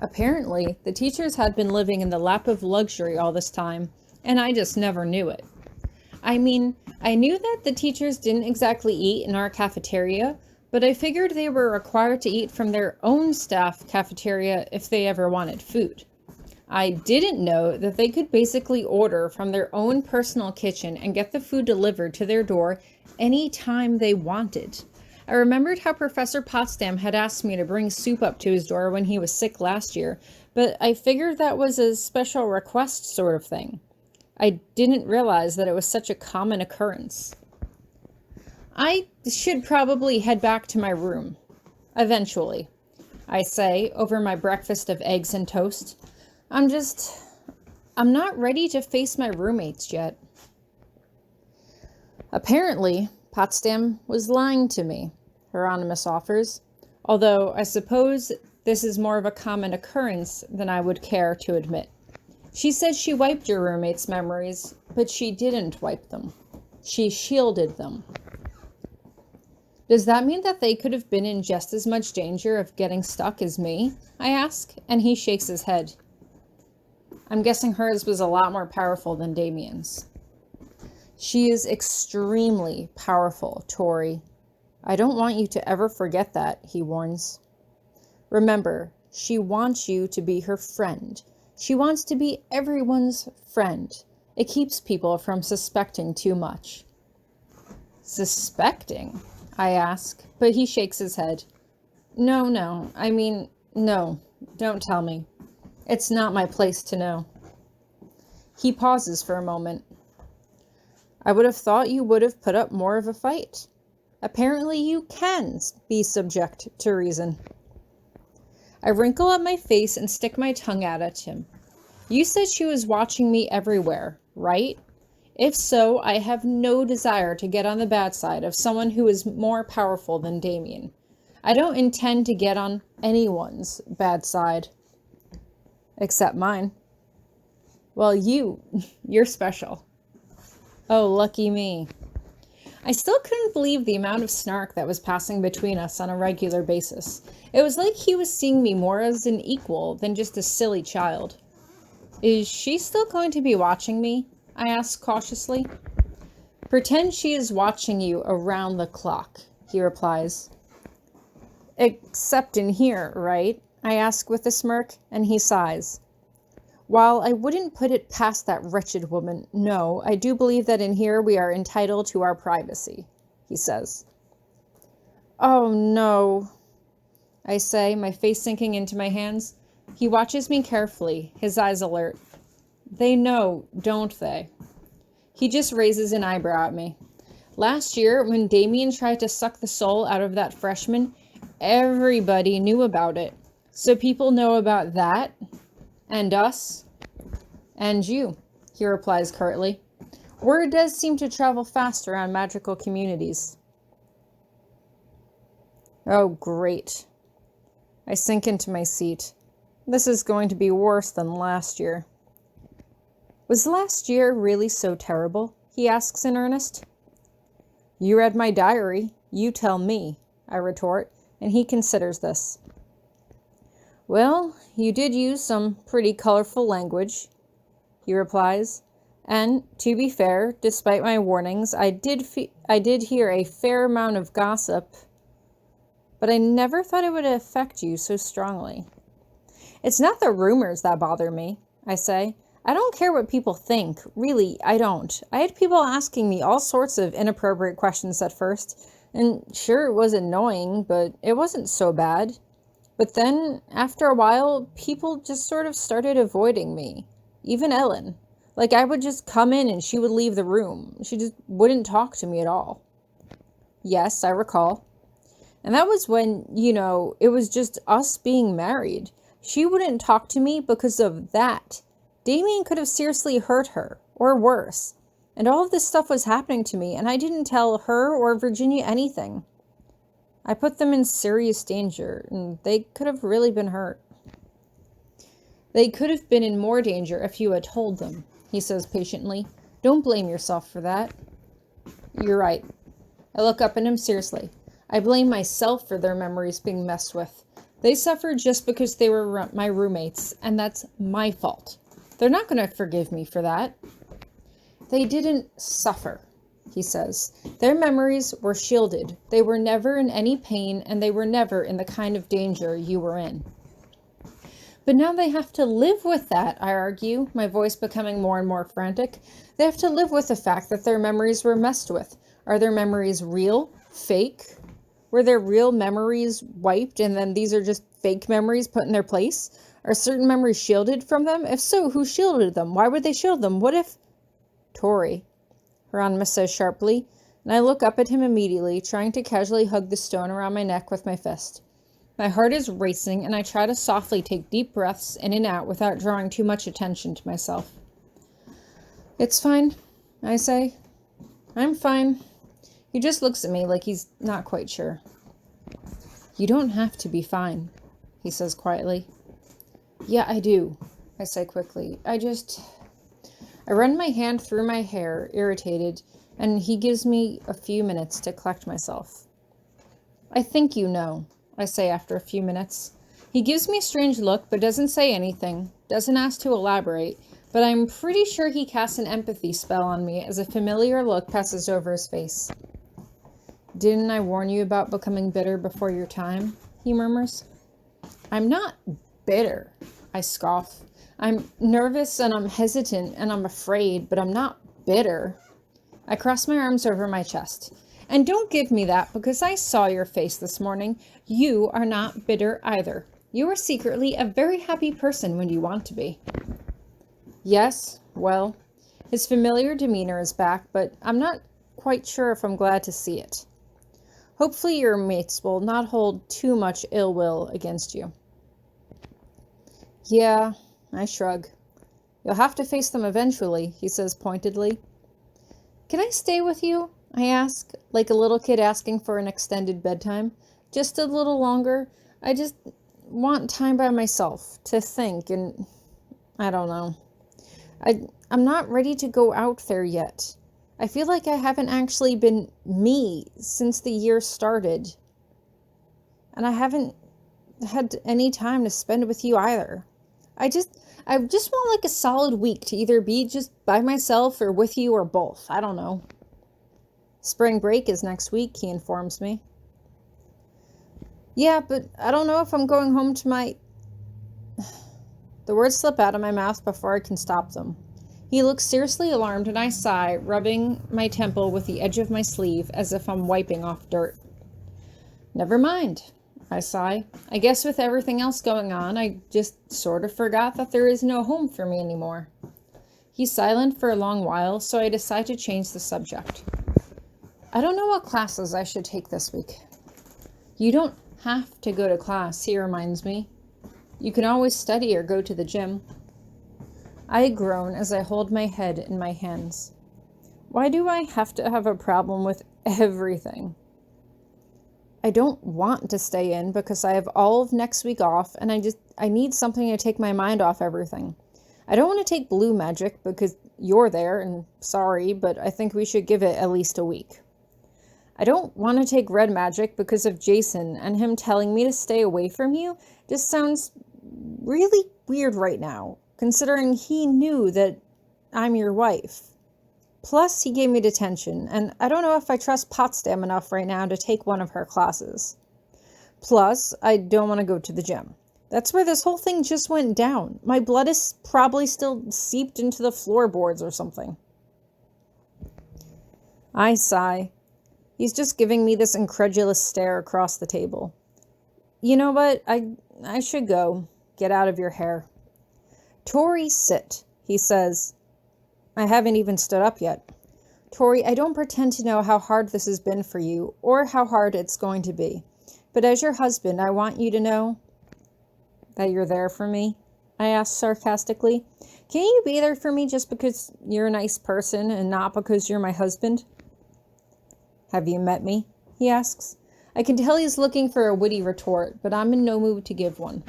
Apparently, the teachers had been living in the lap of luxury all this time, and I just never knew it. I mean, I knew that the teachers didn't exactly eat in our cafeteria, but I figured they were required to eat from their own staff cafeteria if they ever wanted food. I didn't know that they could basically order from their own personal kitchen and get the food delivered to their door anytime they wanted. I remembered how Professor Potsdam had asked me to bring soup up to his door when he was sick last year, but I figured that was a special request sort of thing. I didn't realize that it was such a common occurrence. I should probably head back to my room. Eventually, I say over my breakfast of eggs and toast. I'm not ready to face my roommates yet. Apparently, Potsdam was lying to me, Hieronymous offers, although I suppose this is more of a common occurrence than I would care to admit. She said she wiped your roommate's memories, but she didn't wipe them. She shielded them. Does that mean that they could have been in just as much danger of getting stuck as me? I ask, and he shakes his head. I'm guessing hers was a lot more powerful than Damien's. She is extremely powerful, Tori. I don't want you to ever forget that, he warns. Remember, she wants you to be her friend. She wants to be everyone's friend. It keeps people from suspecting too much. Suspecting? I ask, but he shakes his head. No, don't tell me. It's not my place to know. He pauses for a moment. I would have thought you would have put up more of a fight. Apparently you can be subject to reason. I wrinkle up my face and stick my tongue out at him. You said she was watching me everywhere, right? If so, I have no desire to get on the bad side of someone who is more powerful than Damien. I don't intend to get on anyone's bad side. Except mine. Well, you're special. Oh, lucky me. I still couldn't believe the amount of snark that was passing between us on a regular basis. It was like he was seeing me more as an equal than just a silly child. Is she still going to be watching me? I asked cautiously. Pretend she is watching you around the clock, he replies. Except in here, right? I ask with a smirk, and he sighs. While I wouldn't put it past that wretched woman, no, I do believe that in here we are entitled to our privacy, he says. Oh, no, I say, my face sinking into my hands. He watches me carefully, his eyes alert. They know, don't they? He just raises an eyebrow at me. Last year, when Damien tried to suck the soul out of that freshman, everybody knew about it. So people know about that, and us, and you, he replies curtly. Word does seem to travel fast around magical communities. Oh, great. I sink into my seat. This is going to be worse than last year. Was last year really so terrible? He asks in earnest. You read my diary. You tell me, I retort, and he considers this. Well, you did use some pretty colorful language, he replies, and, to be fair, despite my warnings, I did hear a fair amount of gossip, but I never thought it would affect you so strongly. It's not the rumors that bother me, I say. I don't care what people think. Really, I don't. I had people asking me all sorts of inappropriate questions at first, and sure, it was annoying, but it wasn't so bad. But then, after a while, people just sort of started avoiding me. Even Ellen. Like, I would just come in and she would leave the room. She just wouldn't talk to me at all. Yes, I recall. And that was when, it was just us being married. She wouldn't talk to me because of that. Damien could have seriously hurt her, or worse. And all of this stuff was happening to me, and I didn't tell her or Virginia anything. I put them in serious danger, and they could have really been hurt. They could have been in more danger if you had told them, he says patiently. Don't blame yourself for that. You're right. I look up at him seriously. I blame myself for their memories being messed with. They suffered just because they were my roommates, and that's my fault. They're not going to forgive me for that. They didn't suffer, he says. Their memories were shielded. They were never in any pain, and they were never in the kind of danger you were in. But now they have to live with that, I argue, my voice becoming more and more frantic. They have to live with the fact that their memories were messed with. Are their memories real? Fake? Were their real memories wiped and then these are just fake memories put in their place? Are certain memories shielded from them? If so, who shielded them? Why would they shield them? What if... Tori, Hieronymous says sharply, and I look up at him immediately, trying to casually hug the stone around my neck with my fist. My heart is racing, and I try to softly take deep breaths in and out without drawing too much attention to myself. It's fine, I say. I'm fine. He just looks at me like he's not quite sure. You don't have to be fine, he says quietly. Yeah, I do, I say quickly. I run my hand through my hair, irritated, and he gives me a few minutes to collect myself. I think you know, I say after a few minutes. He gives me a strange look, but doesn't say anything, doesn't ask to elaborate, but I'm pretty sure he casts an empathy spell on me as a familiar look passes over his face. Didn't I warn you about becoming bitter before your time? He murmurs. I'm not bitter, I scoff. I'm nervous and I'm hesitant and I'm afraid, but I'm not bitter. I cross my arms over my chest. And don't give me that because I saw your face this morning. You are not bitter either. You are secretly a very happy person when you want to be. Yes, well, his familiar demeanor is back, but I'm not quite sure if I'm glad to see it. Hopefully your mates will not hold too much ill will against you. Yeah, I shrug. You'll have to face them eventually, he says pointedly. Can I stay with you? I ask, like a little kid asking for an extended bedtime. Just a little longer. I just want time by myself to think and... I don't know. I'm not ready to go out there yet. I feel like I haven't actually been me since the year started. And I haven't had any time to spend with you either. I just want like a solid week to either be just by myself or with you or both. I don't know. Spring break is next week, he informs me. Yeah, but I don't know if I'm going home to my... The words slip out of my mouth before I can stop them. He looks seriously alarmed and I sigh, rubbing my temple with the edge of my sleeve as if I'm wiping off dirt. Never mind, I sigh. I guess with everything else going on, I just sort of forgot that there is no home for me anymore. He's silent for a long while, so I decide to change the subject. I don't know what classes I should take this week. You don't have to go to class, he reminds me. You can always study or go to the gym. I groan as I hold my head in my hands. Why do I have to have a problem with everything? I don't want to stay in because I have all of next week off and I need something to take my mind off everything. I don't want to take blue magic because you're there and sorry, but I think we should give it at least a week. I don't want to take red magic because of Jason and him telling me to stay away from you just sounds really weird right now, considering he knew that I'm your wife. Plus, he gave me detention, and I don't know if I trust Potsdam enough right now to take one of her classes. Plus, I don't want to go to the gym. That's where this whole thing just went down. My blood is probably still seeped into the floorboards or something. I sigh. He's just giving me this incredulous stare across the table. You know what? I should go. Get out of your hair. Tori, sit, he says. I haven't even stood up yet. Tori, I don't pretend to know how hard this has been for you, or how hard it's going to be. But as your husband, I want you to know that you're there for me, I asked sarcastically. Can you be there for me just because you're a nice person and not because you're my husband? Have you met me? He asks. I can tell he's looking for a witty retort, but I'm in no mood to give one.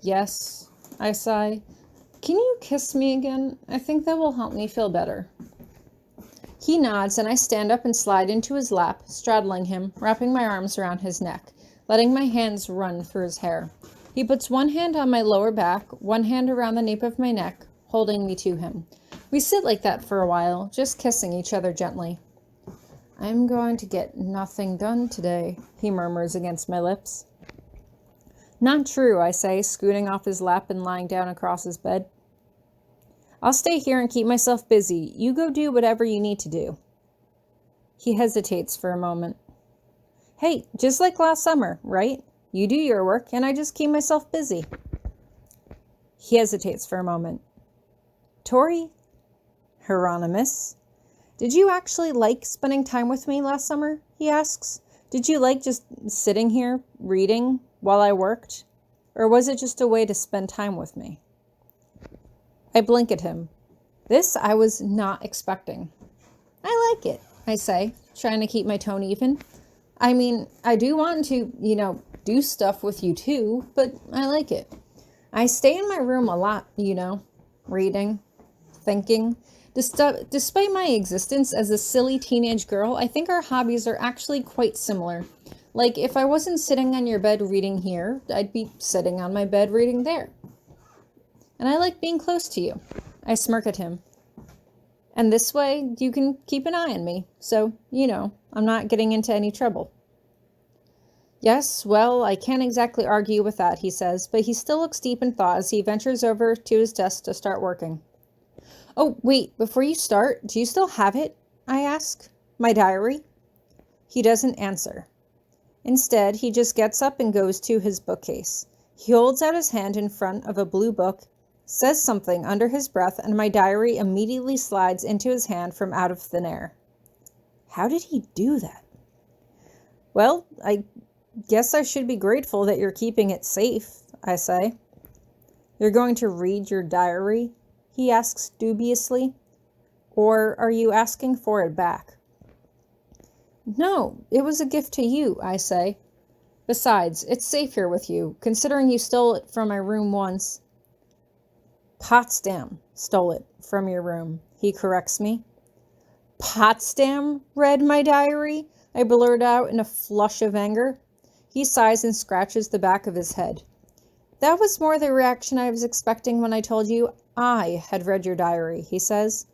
Yes, I sigh. Can you kiss me again? I think that will help me feel better. He nods and I stand up and slide into his lap, straddling him, wrapping my arms around his neck, letting my hands run through his hair. He puts one hand on my lower back, one hand around the nape of my neck, holding me to him. We sit like that for a while, just kissing each other gently. I'm going to get nothing done today, he murmurs against my lips. Not true, I say, scooting off his lap and lying down across his bed. I'll stay here and keep myself busy. You go do whatever you need to do. He hesitates for a moment. Hey, just like last summer, right? You do your work and I just keep myself busy. He hesitates for a moment. Tori? Hieronymous? Did you actually like spending time with me last summer? He asks. Did you like just sitting here, reading, while I worked? Or was it just a way to spend time with me? I blink at him. This I was not expecting. I like it, I say, trying to keep my tone even. I mean, I do want to, do stuff with you too, but I like it. I stay in my room a lot, reading, thinking. Despite my existence as a silly teenage girl, I think our hobbies are actually quite similar. Like, if I wasn't sitting on your bed reading here, I'd be sitting on my bed reading there. And I like being close to you. I smirk at him. And this way, you can keep an eye on me. So, I'm not getting into any trouble. Yes, well, I can't exactly argue with that, he says, but he still looks deep in thought as he ventures over to his desk to start working. Oh, wait, before you start, do you still have it? I ask. My diary? He doesn't answer. Instead, he just gets up and goes to his bookcase. He holds out his hand in front of a blue book, says something under his breath, and my diary immediately slides into his hand from out of thin air. How did he do that? Well, I guess I should be grateful that you're keeping it safe, I say. You're going to read your diary? He asks dubiously. Or are you asking for it back? No, it was a gift to you, I say. Besides, it's safe here with you, considering you stole it from my room once. Potsdam stole it from your room, he corrects me. Potsdam read my diary? I blurt out in a flush of anger. He sighs and scratches the back of his head. That was more the reaction I was expecting when I told you I had read your diary, he says.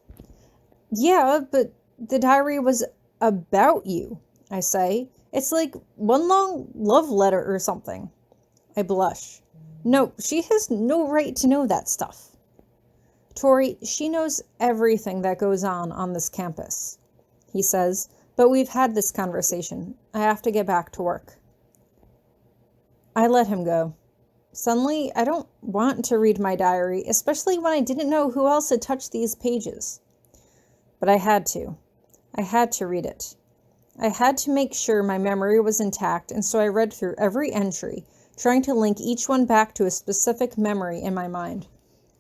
Yeah, but the diary was about you, I say. It's like one long love letter or something. I blush. No, she has no right to know that stuff. Tori, she knows everything that goes on this campus, he says, but we've had this conversation. I have to get back to work. I let him go. Suddenly, I don't want to read my diary, especially when I didn't know who else had touched these pages. But I had to. I had to read it. I had to make sure my memory was intact, and so I read through every entry, trying to link each one back to a specific memory in my mind.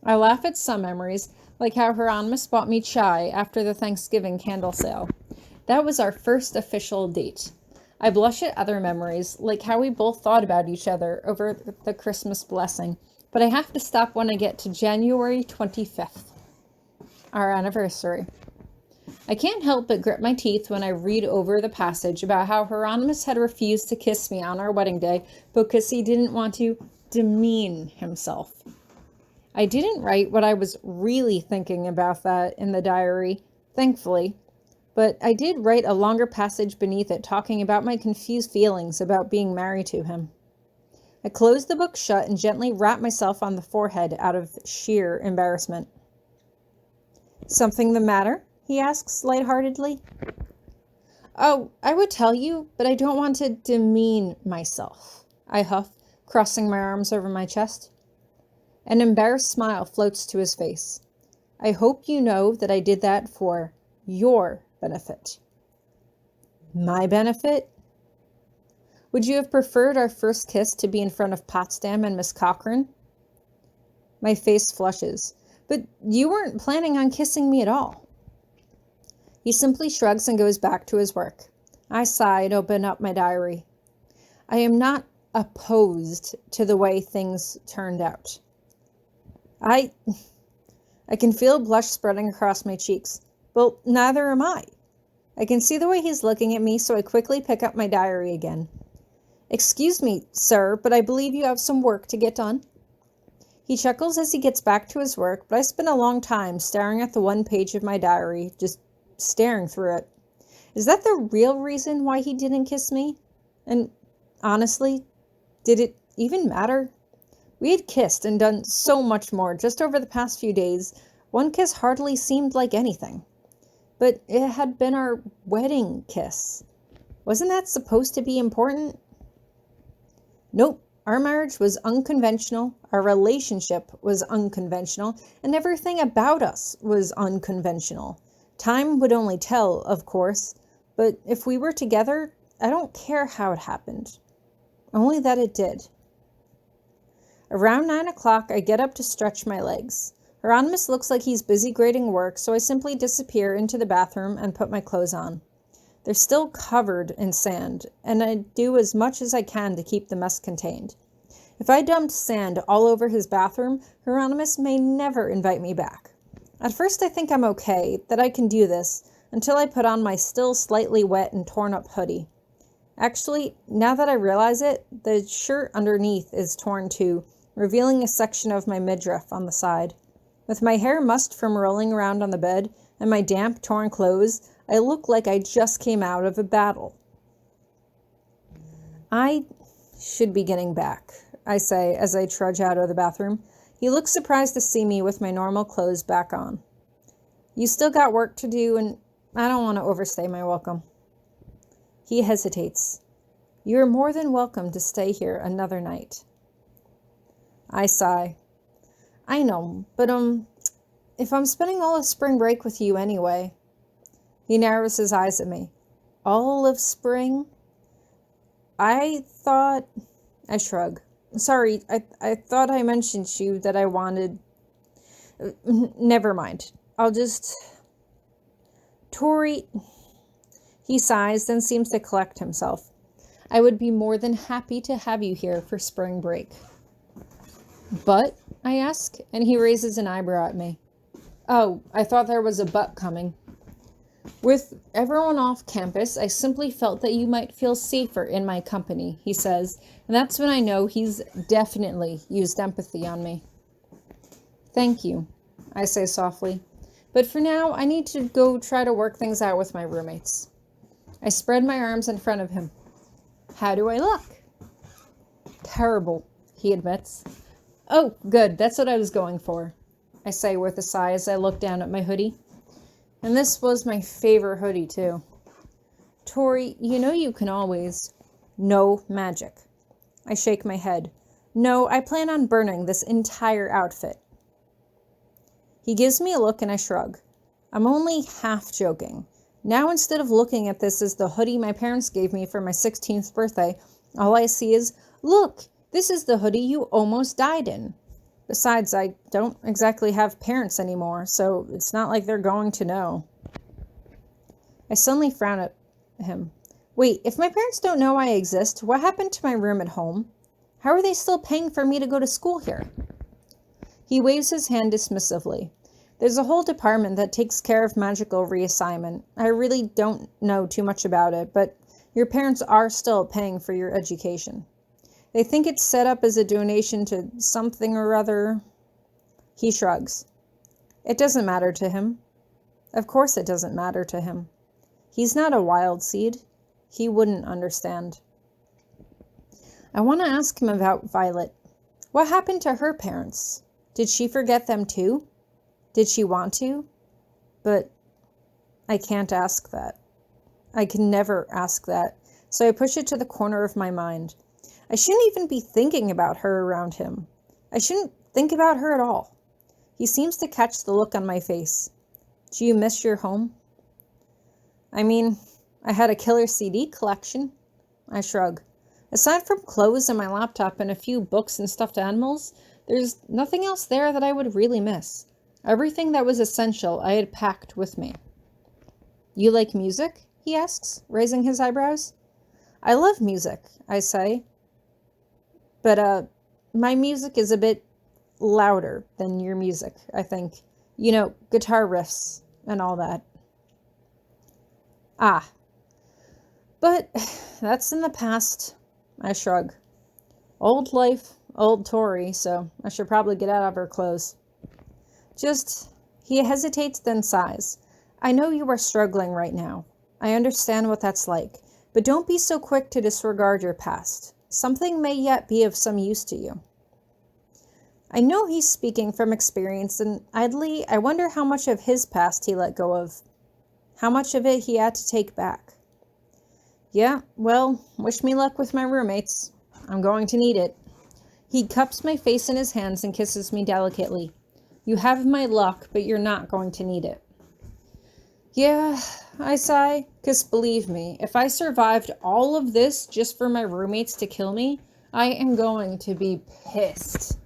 I laugh at some memories, like how Hieronymous bought me chai after the Thanksgiving candle sale. That was our first official date. I blush at other memories, like how we both thought about each other over the Christmas blessing, but I have to stop when I get to January 25th, our anniversary. I can't help but grit my teeth when I read over the passage about how Hieronymous had refused to kiss me on our wedding day because he didn't want to demean himself. I didn't write what I was really thinking about that in the diary, thankfully, but I did write a longer passage beneath it talking about my confused feelings about being married to him. I closed the book shut and gently rapped myself on the forehead out of sheer embarrassment. Something the matter? He asks lightheartedly. Oh, I would tell you, but I don't want to demean myself, I huff, crossing my arms over my chest. An embarrassed smile floats to his face. I hope you know that I did that for your benefit. My benefit? Would you have preferred our first kiss to be in front of Potsdam and Miss Cochran? My face flushes. But you weren't planning on kissing me at all. He simply shrugs and goes back to his work. I sigh and open up my diary. I am not opposed to the way things turned out. I can feel blush spreading across my cheeks. Well, neither am I. I can see the way he's looking at me, so I quickly pick up my diary again. Excuse me, sir, but I believe you have some work to get done. He chuckles as he gets back to his work, but I spend a long time staring at the one page of my diary, just staring through it. Is that the real reason why he didn't kiss me? And honestly, did it even matter? We had kissed and done so much more just over the past few days. One kiss hardly seemed like anything. But it had been our wedding kiss. Wasn't that supposed to be important? Nope. Our marriage was unconventional, our relationship was unconventional, and everything about us was unconventional. Time would only tell, of course, but if we were together, I don't care how it happened. Only that it did. Around 9 o'clock, I get up to stretch my legs. Hieronymous looks like he's busy grading work, so I simply disappear into the bathroom and put my clothes on. They're still covered in sand, and I do as much as I can to keep the mess contained. If I dumped sand all over his bathroom, Hieronymous may never invite me back. At first I think I'm okay, that I can do this, until I put on my still slightly wet and torn up hoodie. Actually, now that I realize it, the shirt underneath is torn too, revealing a section of my midriff on the side. With my hair mussed from rolling around on the bed, and my damp, torn clothes, I look like I just came out of a battle. I should be getting back, I say as I trudge out of the bathroom. He looks surprised to see me with my normal clothes back on. You still got work to do, and I don't want to overstay my welcome. He hesitates. You are more than welcome to stay here another night. I sigh. I know, but if I'm spending all of spring break with you anyway. He narrows his eyes at me. All of spring? I shrug. Sorry, I thought I mentioned to you that I wanted... Never mind. Tori... He sighs, then seems to collect himself. I would be more than happy to have you here for spring break. But? I ask, and he raises an eyebrow at me. Oh, I thought there was a but coming. With everyone off campus, I simply felt that you might feel safer in my company, he says, and that's when I know he's definitely used empathy on me. Thank you, I say softly, but for now I need to go try to work things out with my roommates. I spread my arms in front of him. How do I look? Terrible, he admits. Oh, good, that's what I was going for, I say with a sigh as I look down at my hoodie. And this was my favorite hoodie, too. Tori, you know you can always... No magic. I shake my head. No, I plan on burning this entire outfit. He gives me a look and I shrug. I'm only half joking. Now instead of looking at this as the hoodie my parents gave me for my 16th birthday, all I see is, look, this is the hoodie you almost died in. Besides, I don't exactly have parents anymore, so it's not like they're going to know. I suddenly frown at him. Wait, if my parents don't know I exist, what happened to my room at home? How are they still paying for me to go to school here? He waves his hand dismissively. There's a whole department that takes care of magical reassignment. I really don't know too much about it, but your parents are still paying for your education. They think it's set up as a donation to something or other. He shrugs. It doesn't matter to him. Of course it doesn't matter to him. He's not a wild seed. He wouldn't understand. I want to ask him about Violet. What happened to her parents? Did she forget them too? Did she want to? But I can't ask that. I can never ask that, so I push it to the corner of my mind. I shouldn't even be thinking about her around him. I shouldn't think about her at all. He seems to catch the look on my face. Do you miss your home? I mean, I had a killer CD collection. I shrug. Aside from clothes and my laptop and a few books and stuffed animals, there's nothing else there that I would really miss. Everything that was essential I had packed with me. You like music? He asks, raising his eyebrows. I love music, I say. But, my music is a bit louder than your music, I think. You know, guitar riffs and all that. Ah. But that's in the past. I shrug. Old life, old Tori, so I should probably get out of her clothes. He hesitates, then sighs. I know you are struggling right now. I understand what that's like, but don't be so quick to disregard your past. Something may yet be of some use to you. I know he's speaking from experience, and idly, I wonder how much of his past he let go of. How much of it he had to take back. Yeah, well, wish me luck with my roommates. I'm going to need it. He cups my face in his hands and kisses me delicately. You have my luck, but you're not going to need it. Yeah, I sigh, 'cause believe me, if I survived all of this just for my roommates to kill me, I am going to be pissed.